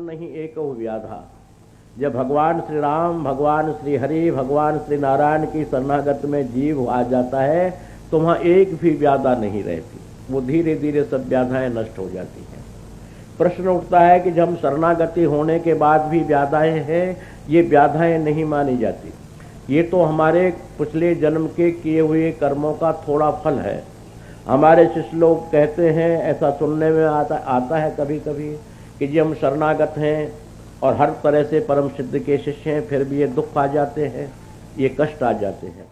नहीं एक व्याधा। जब भगवान श्री राम, भगवान श्री हरि, भगवान श्री नारायण की शरणागत में जीव आ जाता है तो वहाँ एक भी व्याधा नहीं रहती, वो धीरे धीरे सब व्याधाएं नष्ट हो जाती हैं। प्रश्न उठता है कि जब हम शरणागति होने के बाद भी व्याधाएं हैं, ये व्याधाएं नहीं मानी जाती। ये तो हमारे पिछले जन्म के किए हुए कर्मों का थोड़ा फल है। हमारे शिष्य लोग कहते हैं, ऐसा सुनने में आता है कभी कभी कि जी हम शरणागत हैं और हर तरह से परम सिद्ध के शिष्य हैं, फिर भी ये दुख आ जाते हैं, ये कष्ट आ जाते हैं।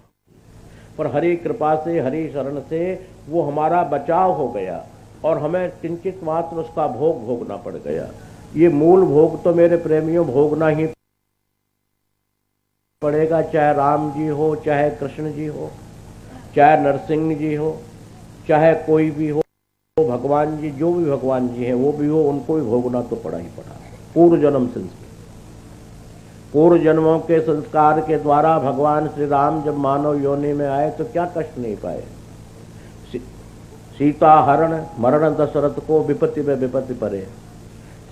पर हरि कृपा से, हरि शरण से वो हमारा बचाव हो गया और हमें किंचित मात्र उसका भोग भोगना पड़ गया। ये मूल भोग तो मेरे प्रेमियों भोगना ही पड़ेगा, चाहे राम जी हो, चाहे कृष्ण जी हो, चाहे नरसिंह जी हो, चाहे कोई भी हो, भगवान जी, जो भी भगवान जी हैं वो भी हो, उनको भी भोगना तो पड़ा ही पड़ा। पूर्व जन्म संस्कार, पूर्व जन्मों के संस्कार के द्वारा भगवान श्री राम जब मानव योनि में आए तो क्या कष्ट नहीं पाए। सीता हरण मरण दशरथ को विपत्ति में विपत्ति पड़े।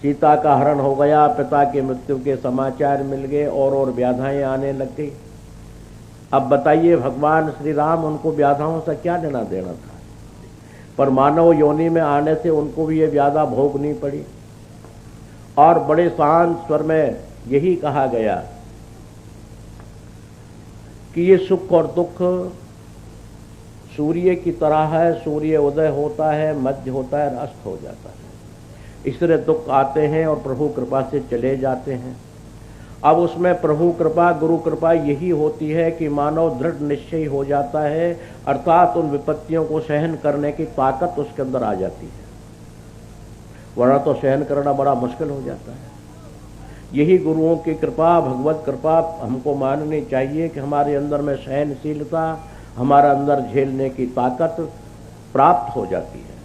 सीता का हरण हो गया, पिता के मृत्यु के समाचार मिल गए और व्याधाएं आने लग गई। अब बताइए भगवान श्री राम, उनको व्याधाओं से क्या लेना देना था, पर मानव योनि में आने से उनको भी ये व्याधा भोगनी पड़ी। और बड़े शांत स्वर में यही कहा गया कि ये सुख और दुख सूर्य की तरह है, सूर्य उदय होता है, मध्य होता है, अस्त हो जाता है। इस तरह दुख आते हैं और प्रभु कृपा से चले जाते हैं। अब उसमें प्रभु कृपा, गुरु कृपा यही होती है कि मानव दृढ़ निश्चय हो जाता है, अर्थात उन विपत्तियों को सहन करने की ताकत उसके अंदर आ जाती है, वरना तो सहन करना बड़ा मुश्किल हो जाता है। यही गुरुओं की कृपा, भगवत कृपा हमको माननी चाहिए कि हमारे अंदर में सहनशीलता, हमारा अंदर झेलने की ताकत प्राप्त हो जाती है,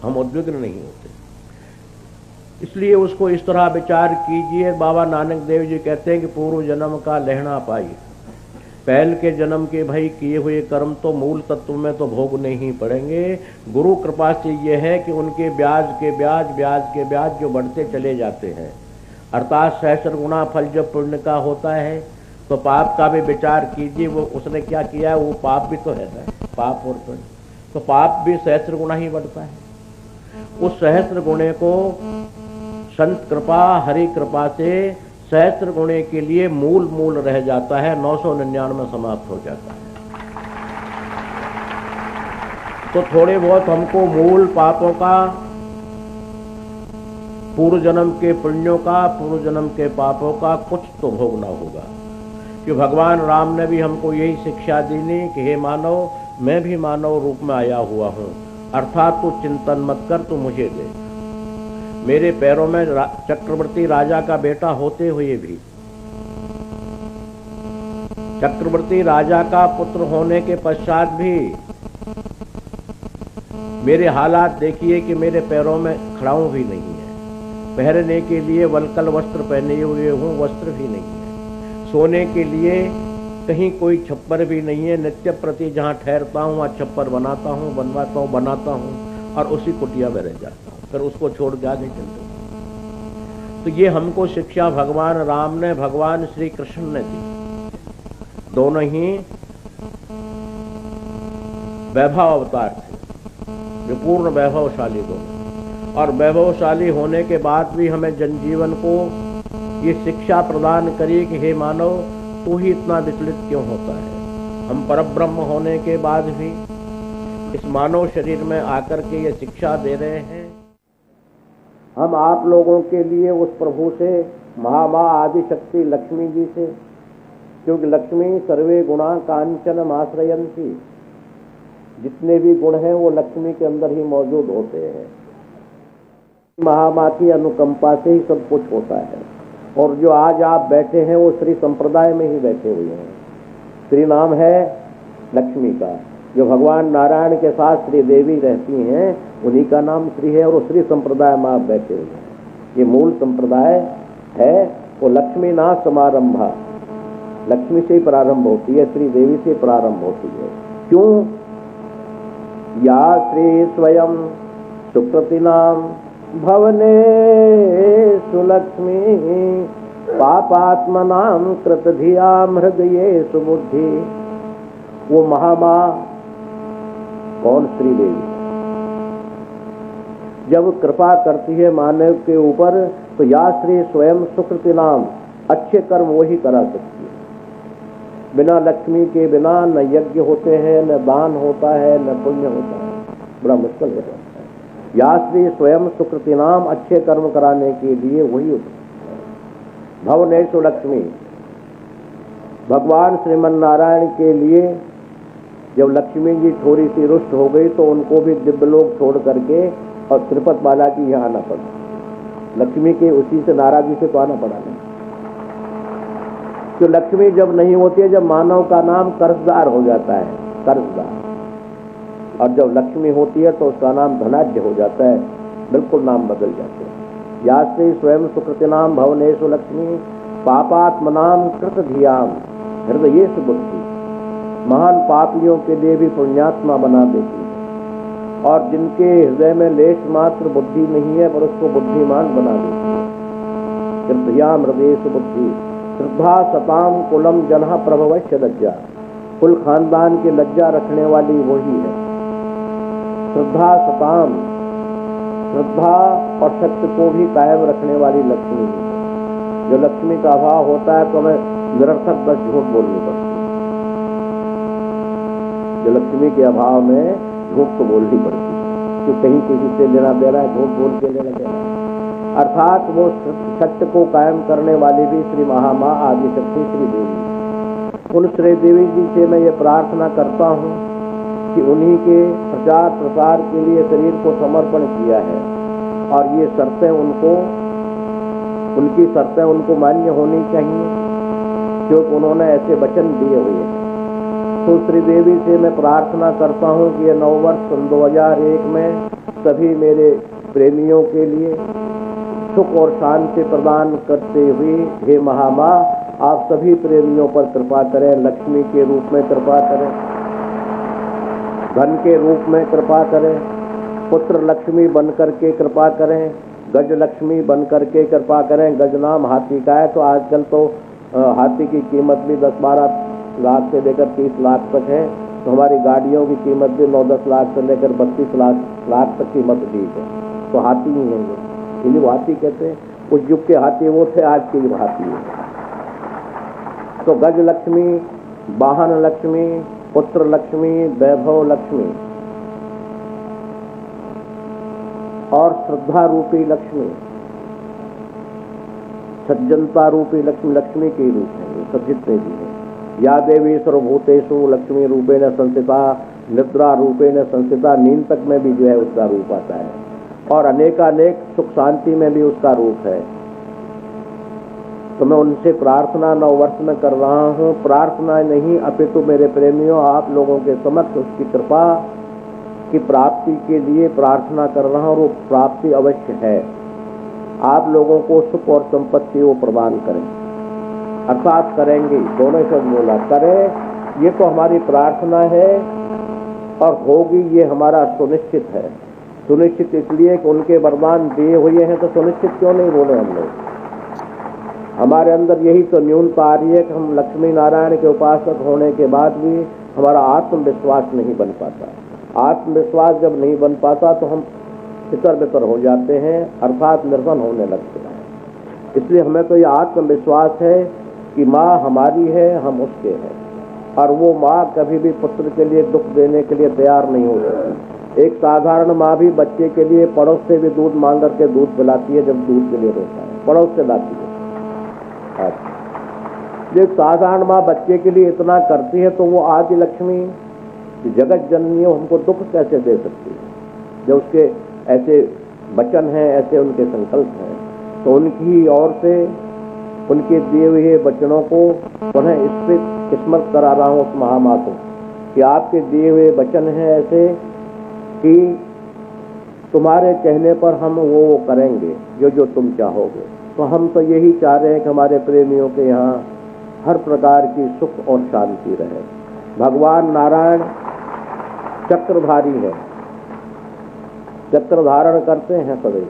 हम उद्विग्न नहीं होते। इसलिए उसको इस तरह विचार कीजिए। बाबा नानक देव जी कहते हैं कि पूर्व जन्म का लहना पाइए। पहल के जन्म के भाई किए हुए कर्म तो मूल तत्व में तो भोगने ही पड़ेंगे। गुरु कृपा से यह है कि उनके ब्याज के ब्याज जो बढ़ते चले जाते हैं, अर्थात सहस्र गुना फल जब पुण्य का होता है तो पाप का भी विचार कीजिए। वो उसने क्या किया है, वो पाप भी तो है ना, पाप और पुण्य, तो पाप भी सहस्र गुना ही बढ़ता है। उस सहस्र गुणे को संत कृपा, हरि कृपा से सहस्र गुणे के लिए मूल रह जाता है, 999 समाप्त हो जाता है। तो थोड़े बहुत हमको मूल पापों का, पूर्व जन्म के पुण्यों का, पूर्व जन्म के पापों का कुछ तो भोगना होगा। कि भगवान राम ने भी हमको यही शिक्षा दी नहीं कि हे मानव, मैं भी मानव रूप में आया हुआ हूं, अर्थात तू चिंतन मत कर, तू मुझे दे। मेरे पैरों में चक्रवर्ती राजा का बेटा होते हुए भी, चक्रवर्ती राजा का पुत्र होने के पश्चात भी मेरे हालात देखिए कि मेरे पैरों में खड़ाऊं भी नहीं है, पहनने के लिए वलकल वस्त्र पहने हुए हूं, वस्त्र भी नहीं है, सोने के लिए कहीं कोई छप्पर भी नहीं है। नित्य प्रति जहां ठहरता हूं वहां छप्पर बनाता हूं, बनाता हूं और उसी कुटिया में रह जाता हूं, फिर उसको छोड़ के आगे चलते हैं। तो ये हमको शिक्षा भगवान राम ने, भगवान श्री कृष्ण ने दी। दोनों ही वैभव अवतार थे, जो पूर्ण वैभवशाली दोनों, और वैभवशाली होने के बाद भी हमें जनजीवन को ये शिक्षा प्रदान करी कि हे मानव, तू ही इतना विचलित क्यों होता है। हम परब्रह्म होने के बाद भी इस मानव शरीर में आकर के ये शिक्षा दे रहे हैं। हम आप लोगों के लिए उस प्रभु से, महामा आदि शक्ति लक्ष्मी जी से, क्योंकि लक्ष्मी सर्वे गुणा कांचन आश्रयंती, जितने भी गुण हैं वो लक्ष्मी के अंदर ही मौजूद होते हैं। महामा की अनुकंपा से ही सब कुछ होता है। और जो आज आप बैठे हैं वो श्री संप्रदाय में ही बैठे हुए हैं। श्री नाम है लक्ष्मी का, जो भगवान नारायण के साथ श्री देवी रहती हैं, उन्हीं का नाम श्री है, और उस श्री संप्रदाय में आप बैठे हुए हैं। ये मूल संप्रदाय है, वो लक्ष्मी ना समारंभा, लक्ष्मी से ही प्रारंभ होती है, श्री देवी से प्रारंभ होती है। क्यों? या श्री स्वयं सुकृति नाम भवने सुलक्ष्मी पापात्मनां कृत धियाम हृदये सुबुद्धि। वो महामाँ कौन? श्री देवी। जब कृपा करती है मानव के ऊपर तो या श्री स्वयं सुकृति नाम, अच्छे कर्म वही करा सकती है। बिना लक्ष्मी के बिना न यज्ञ होते हैं, न दान होता है, न पुण्य होता है, बड़ा मुश्किल हो जाता है। या श्री स्वयं सुकृति नाम, अच्छे कर्म कराने के लिए वही भवनेषु लक्ष्मी। भगवान श्रीमन नारायण के लिए जब लक्ष्मी जी थोड़ी सी रुष्ट हो गई तो उनको भी दिव्य लोक छोड़ करके और त्रिपत बालाजी यहाँ आना पड़ा। लक्ष्मी के उसी से नाराजगी से तो आना पड़ा नहीं। तो लक्ष्मी जब नहीं होती है, जब मानव का नाम कर्जदार हो जाता है, कर्जदार, और जब लक्ष्मी होती है तो उसका नाम धनाढ्य हो जाता है, बिल्कुल नाम बदल जाते हैं। या से स्वयं सुकृति नाम भवनेषु लक्ष्मी पापात्मनाम कृत धियाम हृदये सुबुद्धि। महान पापियों के लिए भी पुण्यात्मा बना देती है, और जिनके हृदय में लेश मात्र बुद्धि नहीं है पर उसको बुद्धिमान बना देती है। कृतयाम हृदय सुबुद्धि श्रद्धा सताम कुलम जनः प्रभवश्य लज्जा। कुल खानदान की लज्जा रखने वाली वही है। श्रद्धा सताम, श्रद्धा और सत्य को भी कायम रखने वाली लक्ष्मी है। जो लक्ष्मी का अभाव होता है तो हमें निरर्थक बस झूठ बोलनी पड़ती है। जो लक्ष्मी के अभाव में झूठ तो बोलनी पड़ती है, कि कहीं किसी से लेना दे रहा है, झूठ बोल के लेना दे रहा है। अर्थात वो सत्य को कायम करने वाली भी श्री महामाँ आदिशक्ति श्री देवी। उन श्री देवी जी से मैं ये प्रार्थना करता हूँ कि उन्हीं के प्रचार प्रसार के लिए शरीर को समर्पण किया है, और ये शर्तें उनको, उनकी शर्तें उनको मान्य होनी चाहिए, क्योंकि उन्होंने ऐसे वचन दिए हुए हैं। तो श्री देवी से मैं प्रार्थना करता हूँ कि ये नववर्ष सन 2001 में सभी मेरे प्रेमियों के लिए सुख और शांति प्रदान करते हुए हे महामाँ आप सभी प्रेमियों पर कृपा करें। लक्ष्मी के रूप में कृपा करें, धन के रूप में कृपा करें, पुत्र लक्ष्मी बन करके कृपा करें, गज लक्ष्मी बन करके कृपा करें। गज नाम हाथी का है, तो आजकल तो हाथी की कीमत भी 10-12 लाख से लेकर 30 लाख तक है। तो हमारी गाड़ियों की कीमत भी 9-10 लाख से लेकर 32 लाख तक कीमत दी है। तो हाथी ही हैं ये, वो हाथी कहते हैं। उस युग के हाथी वो थे, आज के युग हाथी है। तो गज लक्ष्मी, वाहन लक्ष्मी, पुत्र लक्ष्मी, वैभव लक्ष्मी और श्रद्धा रूपी लक्ष्मी, सज्जनता रूपी लक्ष्मी, लक्ष्मी के रूप है ये सब जितने भी हैं। या देवी सर्वभूतेषु लक्ष्मी रूपेण संस्थिता, निद्रा रूपेण संस्थिता, नींद तक में भी जो है उसका रूप आता है, और अनेकानेक सुख शांति में भी उसका रूप है। तो मैं उनसे प्रार्थना नववर्ष में कर रहा हूँ, प्रार्थना नहीं अपितु मेरे प्रेमियों आप लोगों के समक्ष उसकी कृपा की प्राप्ति के लिए प्रार्थना कर रहा हूँ, और वो प्राप्ति अवश्य है। आप लोगों को सुख और संपत्ति वो प्रदान करें, अर्थात करेंगे, दोनों शब्द बोला, करें ये तो हमारी प्रार्थना है, और होगी ये हमारा सुनिश्चित है। सुनिश्चित इसलिए कि उनके वरदान दिए हुए हैं, तो सुनिश्चित क्यों नहीं बोले हम लोग। हमारे अंदर यही तो न्यूनता आ रही है कि हम लक्ष्मी नारायण के उपासक होने के बाद भी हमारा आत्मविश्वास नहीं बन पाता। आत्मविश्वास जब नहीं बन पाता तो हम तितर बितर हो जाते हैं, अर्थात निर्धन होने लगते हैं। इसलिए हमें तो ये आत्मविश्वास है कि माँ हमारी है, हम उसके हैं, और वो माँ कभी भी पुत्र के लिए दुख देने के लिए तैयार नहीं हो सकती। एक साधारण माँ भी बच्चे के लिए पड़ोस से भी दूध मांग करके दूध पिलाती है, जब दूध के लिए रोता है पड़ोस से लाती है। जो साधारण माँ बच्चे के लिए इतना करती है, तो वो आदि लक्ष्मी जगत जननी हमको दुख कैसे दे सकती है, जब उसके ऐसे वचन हैं, ऐसे उनके संकल्प हैं। तो उनकी ओर से उनके दिए हुए वचनों को पुनः स्मृत करा रहा हूँ उस महामाँ को, कि आपके दिए हुए वचन हैं ऐसे कि तुम्हारे कहने पर हम वो करेंगे जो जो तुम चाहोगे। तो हम तो यही चाह रहे हैं कि हमारे प्रेमियों के यहाँ हर प्रकार की सुख और शांति रहे। भगवान नारायण चक्रधारी है, चक्र धारण करते हैं सदैव,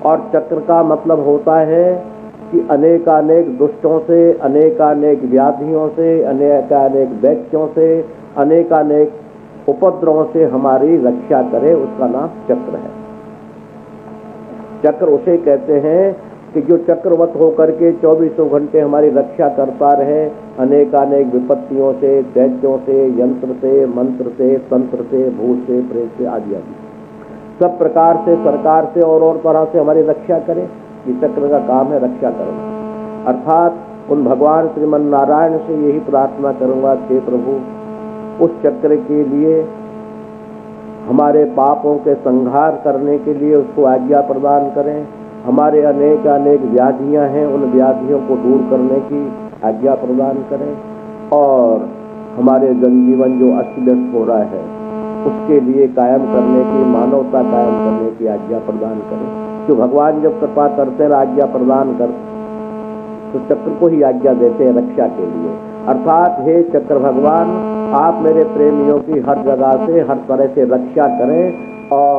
और चक्र का मतलब होता है कि अनेकानेक दुष्टों से, अनेकानेक व्याधियों से, अनेकानेक दैत्यों से, अनेकानेक उपद्रवों से हमारी रक्षा करे, उसका नाम चक्र है। चक्र उसे कहते हैं कि जो चक्रवत होकर के 24 घंटे हमारी रक्षा करता रहे, अनेकानेक विपत्तियों से, दैत्यों से, यंत्र से, मंत्र से, तंत्र से, भूत से, प्रेत से आदि आदि सब प्रकार से, सरकार से और तरह से हमारी रक्षा करे। ये चक्र का काम है रक्षा करना। अर्थात उन भगवान श्रीमन नारायण से यही प्रार्थना करूंगा कि प्रभु उस चक्र के लिए हमारे पापों के संहार करने के लिए उसको आज्ञा प्रदान करें। हमारे अनेक अनेक व्याधियां हैं, उन व्याधियों को दूर करने की आज्ञा प्रदान करें और हमारे जनजीवन जो अस्त व्यस्त हो रहा है उसके लिए कायम करने की, मानवता कायम करने की आज्ञा प्रदान करें। जो भगवान जब कृपा करते हैं आज्ञा प्रदान कर तो चक्र को ही आज्ञा देते हैं रक्षा के लिए। अर्थात हे चक्र भगवान, आप मेरे प्रेमियों की हर जगह से, हर तरह से रक्षा करें और